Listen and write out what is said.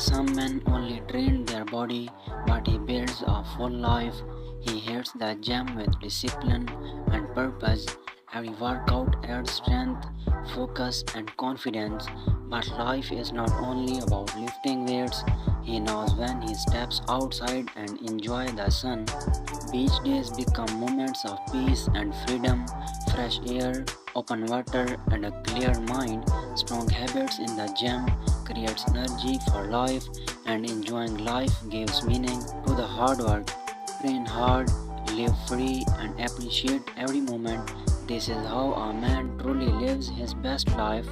Some men only train their body, but he builds a full life. He hits the gym with discipline and purpose. Every workout adds strength, focus, and confidence. But life is not only about lifting weights. He knows when he steps outside and enjoy the sun. Beach days become moments of peace and freedom, fresh air, open water, and a clear mind. Strong habits in the gym creates energy for life, and enjoying life gives meaning to the hard work. Train hard, live free, and appreciate every moment. This is how a man truly lives his best life.